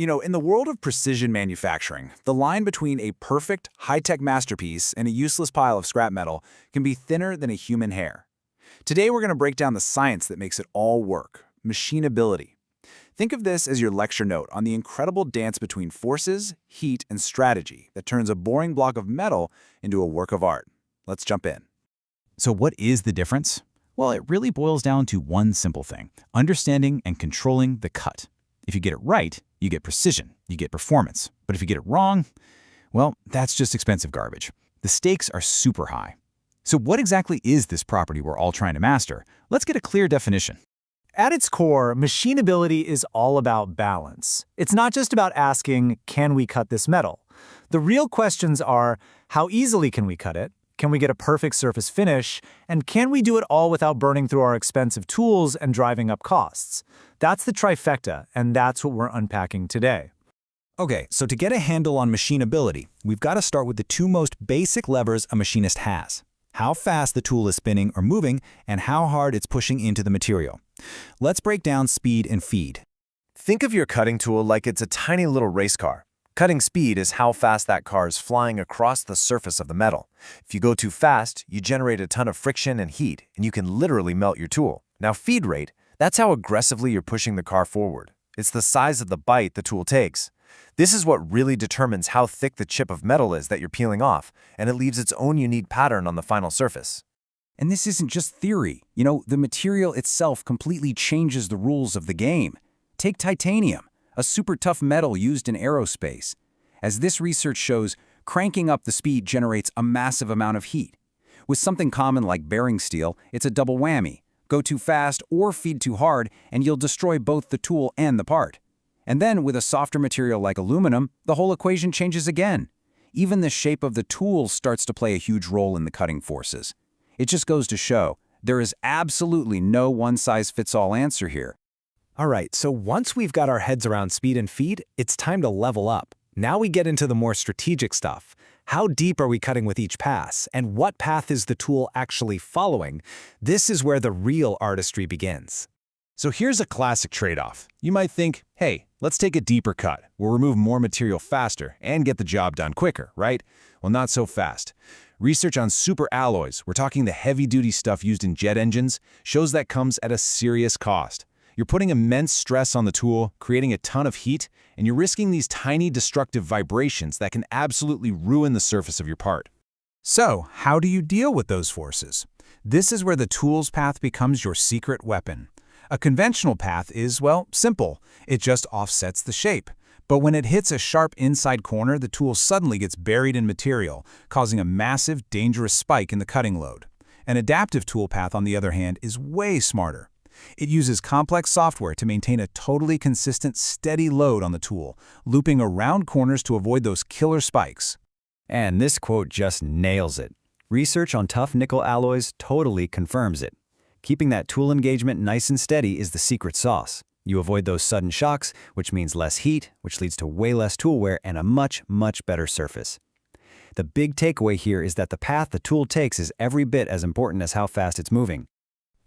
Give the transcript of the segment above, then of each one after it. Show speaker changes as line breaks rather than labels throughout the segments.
In the world of precision manufacturing, the line between a perfect, high-tech masterpiece and a useless pile of scrap metal can be thinner than a human hair. Today, we're going to break down the science that makes it all work, machinability. Think of this as your lecture note on the incredible dance between forces, heat, and strategy that turns a boring block of metal into a work of art. Let's jump in.
So what is the difference? Well, it really boils down to one simple thing: understanding and controlling the cut. If you get it right, you get precision, you get performance. But if you get it wrong, well, that's just expensive garbage. The stakes are super high. So what exactly is this property we're all trying to master? Let's get a clear definition.
At its core, machinability is all about balance. It's not just about asking, can we cut this metal? The real questions are, how easily can we cut it? Can we get a perfect surface finish? And can we do it all without burning through our expensive tools and driving up costs? That's the trifecta, and that's what we're unpacking today.
Okay, so to get a handle on machinability, we've got to start with the two most basic levers a machinist has: how fast the tool is spinning or moving, and how hard it's pushing into the material. Let's break down speed and feed.
Think of your cutting tool like it's a tiny little race car. Cutting speed is how fast that car is flying across the surface of the metal. If you go too fast, you generate a ton of friction and heat, and you can literally melt your tool. Now, feed rate, that's how aggressively you're pushing the car forward. It's the size of the bite the tool takes. This is what really determines how thick the chip of metal is that you're peeling off, and it leaves its own unique pattern on the final surface.
And this isn't just theory. The material itself completely changes the rules of the game. Take titanium, a super tough metal used in aerospace. As this research shows, cranking up the speed generates a massive amount of heat. With something common like bearing steel, it's a double whammy. Go too fast or feed too hard, and you'll destroy both the tool and the part. And then with a softer material like aluminum, the whole equation changes again. Even the shape of the tool starts to play a huge role in the cutting forces. It just goes to show, there is absolutely no one-size-fits-all answer here.
All right, so once we've got our heads around speed and feed, it's time to level up. Now we get into the more strategic stuff. How deep are we cutting with each pass? And what path is the tool actually following? This is where the real artistry begins.
So here's a classic trade-off. You might think, hey, let's take a deeper cut. We'll remove more material faster and get the job done quicker, right? Well, not so fast. Research on super alloys, we're talking the heavy-duty stuff used in jet engines, shows that comes at a serious cost. You're putting immense stress on the tool, creating a ton of heat, and you're risking these tiny destructive vibrations that can absolutely ruin the surface of your part.
So, how do you deal with those forces? This is where the tool's path becomes your secret weapon. A conventional path is, well, simple. It just offsets the shape. But when it hits a sharp inside corner, the tool suddenly gets buried in material, causing a massive, dangerous spike in the cutting load. An adaptive tool path, on the other hand, is way smarter. It uses complex software to maintain a totally consistent, steady load on the tool, looping around corners to avoid those killer spikes.
And this quote just nails it. Research on tough nickel alloys totally confirms it. Keeping that tool engagement nice and steady is the secret sauce. You avoid those sudden shocks, which means less heat, which leads to way less tool wear and a much, much better surface. The big takeaway here is that the path the tool takes is every bit as important as how fast it's moving.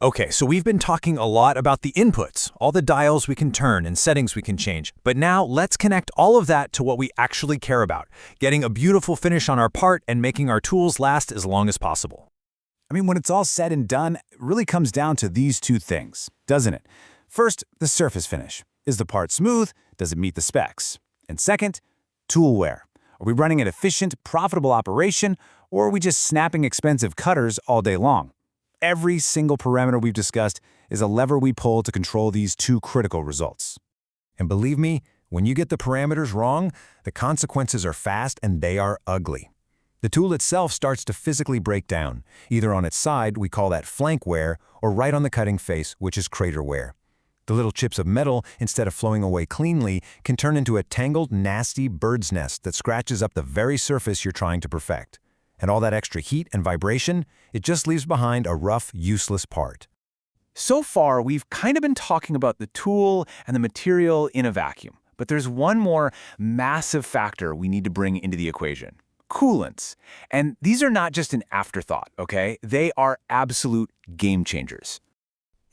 Okay, so we've been talking a lot about the inputs, all the dials we can turn and settings we can change. But now let's connect all of that to what we actually care about, getting a beautiful finish on our part and making our tools last as long as possible.
When it's all said and done, it really comes down to these two things, doesn't it? First, the surface finish. Is the part smooth? Does it meet the specs? And second, tool wear. Are we running an efficient, profitable operation, or are we just snapping expensive cutters all day long? Every single parameter we've discussed is a lever we pull to control these two critical results.
And believe me, when you get the parameters wrong, the consequences are fast and they are ugly. The tool itself starts to physically break down. Either on its side, we call that flank wear, or right on the cutting face, which is crater wear. The little chips of metal, instead of flowing away cleanly, can turn into a tangled, nasty bird's nest that scratches up the very surface you're trying to perfect. And all that extra heat and vibration, it just leaves behind a rough, useless part.
So far, we've kind of been talking about the tool and the material in a vacuum. But there's one more massive factor we need to bring into the equation: coolants. And these are not just an afterthought, okay? They are absolute game changers.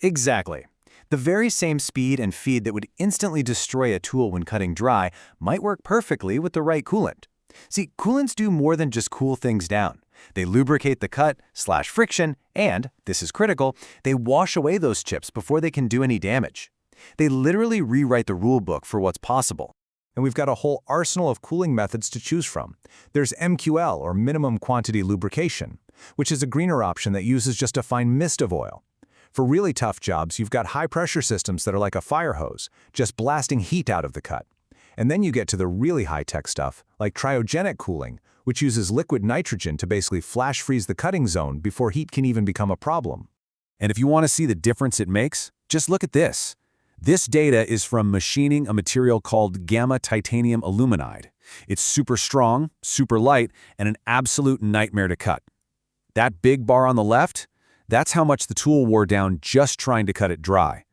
Exactly. The very same speed and feed that would instantly destroy a tool when cutting dry might work perfectly with the right coolant. See, coolants do more than just cool things down. They lubricate the cut, slash friction, and, this is critical, they wash away those chips before they can do any damage. They literally rewrite the rule book for what's possible.
And we've got a whole arsenal of cooling methods to choose from. There's MQL, or minimum quantity lubrication, which is a greener option that uses just a fine mist of oil. For really tough jobs, you've got high-pressure systems that are like a fire hose, just blasting heat out of the cut. And then you get to the really high-tech stuff, like cryogenic cooling, which uses liquid nitrogen to basically flash freeze the cutting zone before heat can even become a problem.
And if you want to see the difference it makes, just look at this. This data is from machining a material called gamma titanium aluminide. It's super strong, super light, and an absolute nightmare to cut. That big bar on the left, that's how much the tool wore down just trying to cut it dry.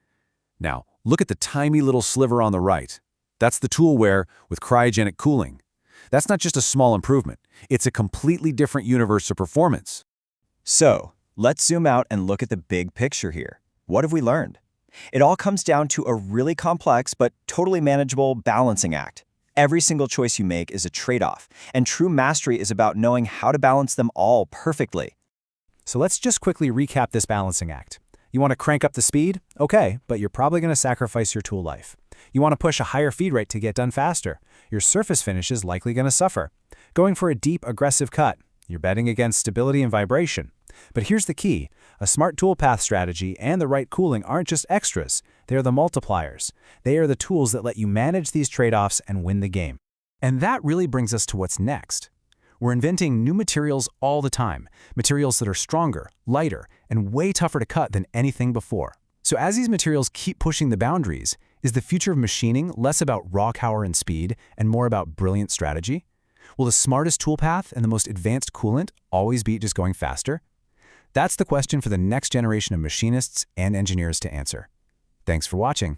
Now, look at the tiny little sliver on the right. That's the tool wear with cryogenic cooling. That's not just a small improvement. It's a completely different universe of performance.
So, let's zoom out and look at the big picture here. What have we learned? It all comes down to a really complex but totally manageable balancing act. Every single choice you make is a trade-off, and true mastery is about knowing how to balance them all perfectly.
So let's just quickly recap this balancing act. You want to crank up the speed? Okay, but you're probably going to sacrifice your tool life. You want to push a higher feed rate to get done faster. Your surface finish is likely going to suffer. Going for a deep, aggressive cut. You're betting against stability and vibration. But here's the key. A smart toolpath strategy and the right cooling aren't just extras. They're the multipliers. They are the tools that let you manage these trade-offs and win the game. And that really brings us to what's next. We're inventing new materials all the time, materials that are stronger, lighter, and way tougher to cut than anything before. So as these materials keep pushing the boundaries, is the future of machining less about raw power and speed and more about brilliant strategy? Will the smartest toolpath and the most advanced coolant always beat just going faster? That's the question for the next generation of machinists and engineers to answer. Thanks for watching.